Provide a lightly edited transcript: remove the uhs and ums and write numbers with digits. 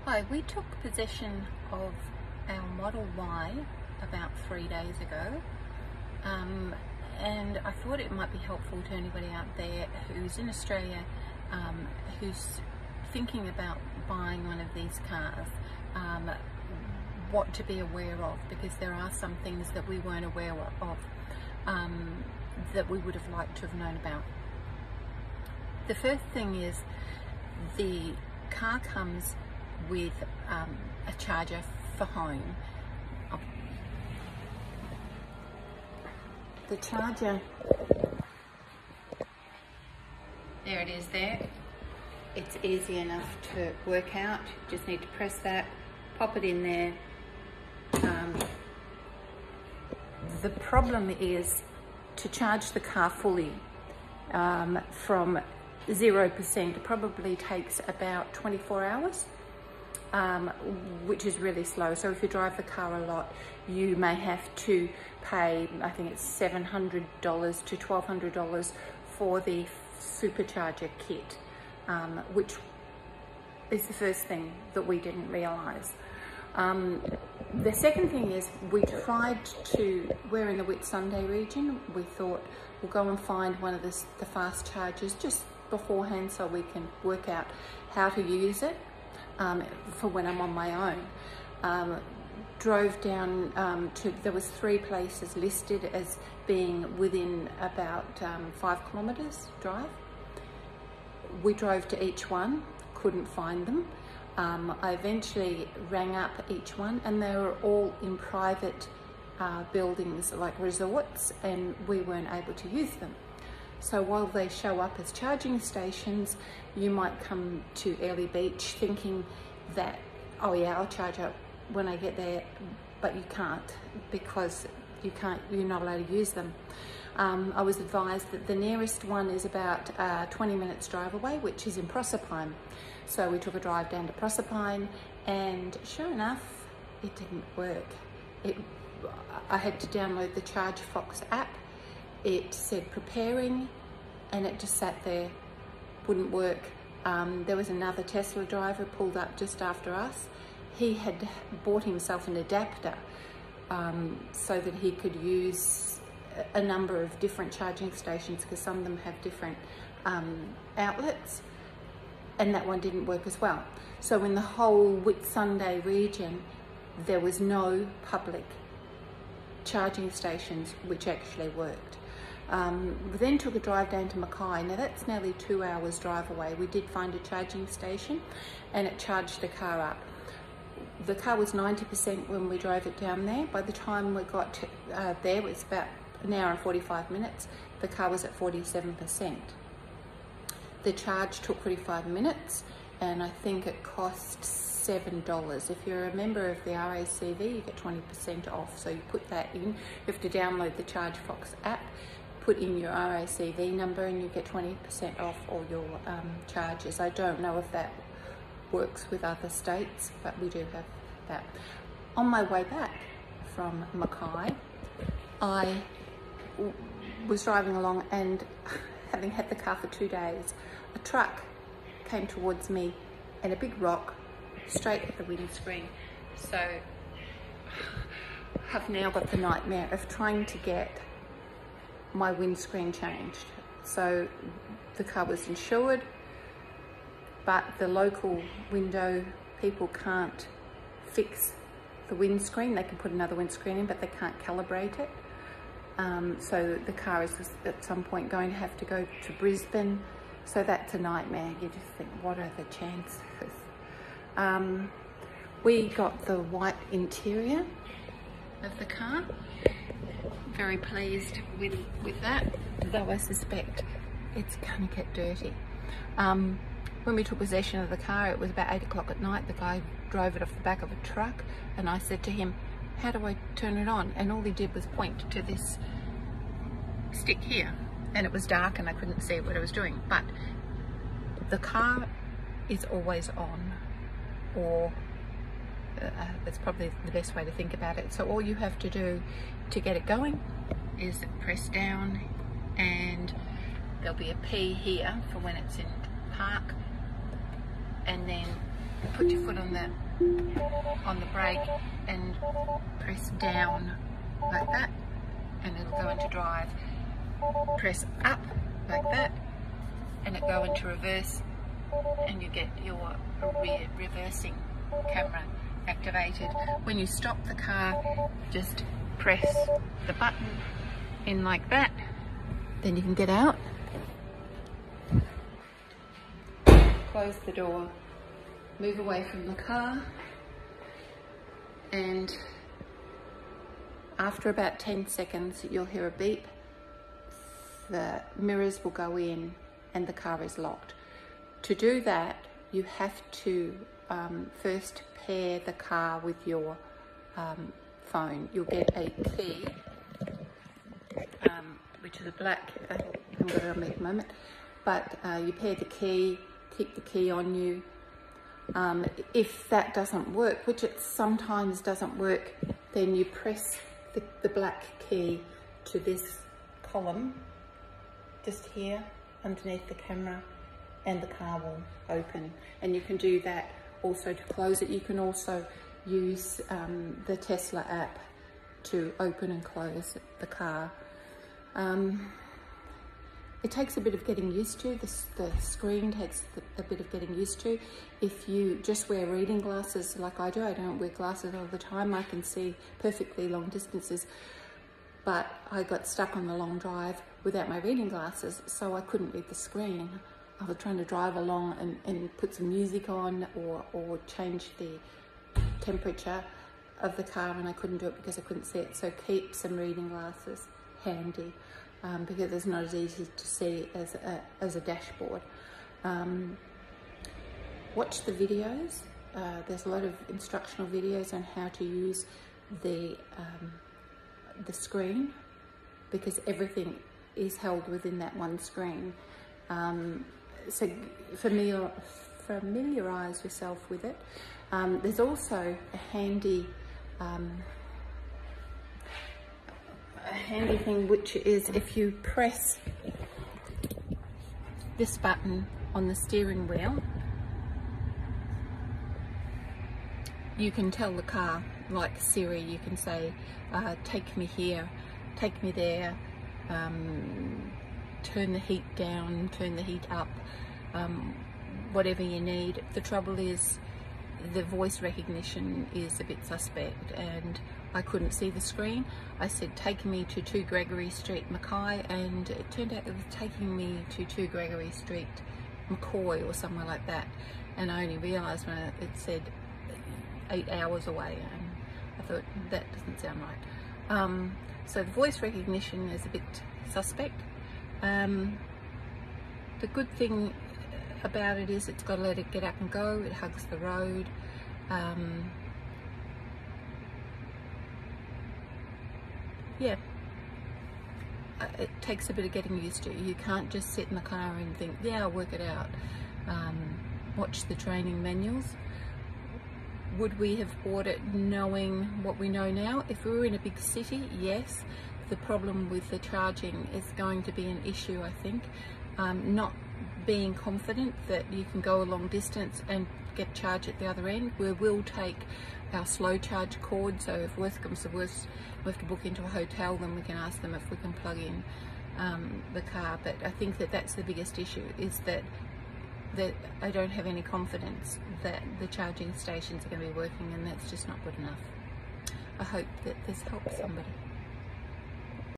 Hi, we took possession of our Model Y about 3 days ago, and I thought it might be helpful to anybody out there who's in Australia, who's thinking about buying one of these cars, what to be aware of, because there are some things that we weren't aware of that we would have liked to have known about. The first thing is the car comes with a charger for home. The charger, there it is there. It's easy enough to work out. You just need to press that, pop it in there. The problem is to charge the car fully from 0%, it probably takes about 24 hours, which is really slow. So if you drive the car a lot, you may have to pay, I think it's $700 to $1,200 for the supercharger kit, which is the first thing that we didn't realise. The second thing is we tried to, we're in the Whitsunday region, we thought we'll go and find one of the fast chargers just beforehand so we can work out how to use it for when I'm on my own. Drove down there was 3 places listed as being within about 5 kilometres drive. We drove to each one, couldn't find them. I eventually rang up each one and they were all in private buildings like resorts, and we weren't able to use them. So while they show up as charging stations, you might come to Early Beach thinking that, oh yeah, I'll charge up when I get there, but you can't, because you're not allowed to use them. I was advised that the nearest one is about 20 minutes drive away, which is in Proserpine. So we took a drive down to Proserpine, and sure enough, it didn't work. I had to download the ChargeFox app. It said preparing, and it just sat there, wouldn't work. There was another Tesla driver pulled up just after us. He had bought himself an adapter so that he could use a number of different charging stations, because some of them have different outlets, and that one didn't work as well. So in the whole Whitsunday region, there was no public charging stations which actually worked. We then took a drive down to Mackay. Now that's nearly 2 hours drive away. We did find a charging station and it charged the car up. The car was 90% when we drove it down there. By the time we got to, there, it was about an hour and 45 minutes. The car was at 47%. The charge took 45 minutes and I think it cost $7. If you're a member of the RACV, you get 20% off. So you put that in. You have to download the ChargeFox app, put in your RACV number, and you get 20% off all your charges. I don't know if that works with other states, but we do have that. On my way back from Mackay, I was driving along, and having had the car for 2 days, a truck came towards me and a big rock straight at the windscreen. So I've now got the nightmare of trying to get my windscreen changed. So the car was insured, but the local window people can't fix the windscreen. They can put another windscreen in, but they can't calibrate it. So the car is at some point going to have to go to Brisbane. So that's a nightmare. You just think, what are the chances? We got the white interior of the car. Very pleased with that, though I suspect it's going to get dirty. When we took possession of the car, it was about 8 o'clock at night. The guy drove it off the back of a truck, and I said to him, how do I turn it on? And all he did was point to this stick here, and it was dark and I couldn't see what I was doing. But the car is always on, or that's probably the best way to think about it. So all you have to do to get it going is press down, and there'll be a P here for when it's in park, and then put your foot on the brake and press down like that, and it'll go into drive. Press up like that, and it go into reverse, and you get your reversing camera activated. When you stop the car, just press the button in like that, then you can get out, close the door, move away from the car, and after about 10 seconds you'll hear a beep, the mirrors will go in and the car is locked. To do that, you have to first pair the car with your phone. You'll get a key, which is a black, I haven't got it on me at the moment, but you pair the key, keep the key on you. If that doesn't work, which it sometimes doesn't work, then you press the black key to this column just here underneath the camera, and the car will open. And you can do that also to close it. You can also use the Tesla app to open and close the car. It takes a bit of getting used to. The screen takes a bit of getting used to. If you just wear reading glasses like I do, I don't wear glasses all the time, I can see perfectly long distances, but I got stuck on the long drive without my reading glasses, so I couldn't read the screen. I was trying to drive along and put some music on or change the temperature of the car, and I couldn't do it because I couldn't see it. So keep some reading glasses handy, because it's not as easy to see as a dashboard. Watch the videos. There's a lot of instructional videos on how to use the screen, because everything is held within that one screen. So familiarise yourself with it. There's also a handy thing, which is if you press this button on the steering wheel, you can tell the car, like Siri, you can say, take me here, take me there, turn the heat down, turn the heat up, whatever you need. The trouble is the voice recognition is a bit suspect, and I couldn't see the screen. I said, take me to 2 Gregory Street, Mackay, and it turned out it was taking me to 2 Gregory Street, McCoy, or somewhere like that. And I only realised when it said 8 hours away, and I thought, that doesn't sound right. So the voice recognition is a bit suspect. The good thing about it is it's got to let it get up and go. It hugs the road. Yeah, it takes a bit of getting used to. You can't just sit in the car and think, yeah, I'll work it out. Watch the training manuals. Would we have bought it knowing what we know now? If we were in a big city, yes. The problem with the charging is going to be an issue, I think. Not being confident that you can go a long distance and get charged at the other end. We will take our slow charge cord, so if worst comes to worst, we have to book into a hotel, then we can ask them if we can plug in the car. But I think that that's the biggest issue, is that I don't have any confidence that the charging stations are going to be working, and that's just not good enough. I hope that this helps somebody.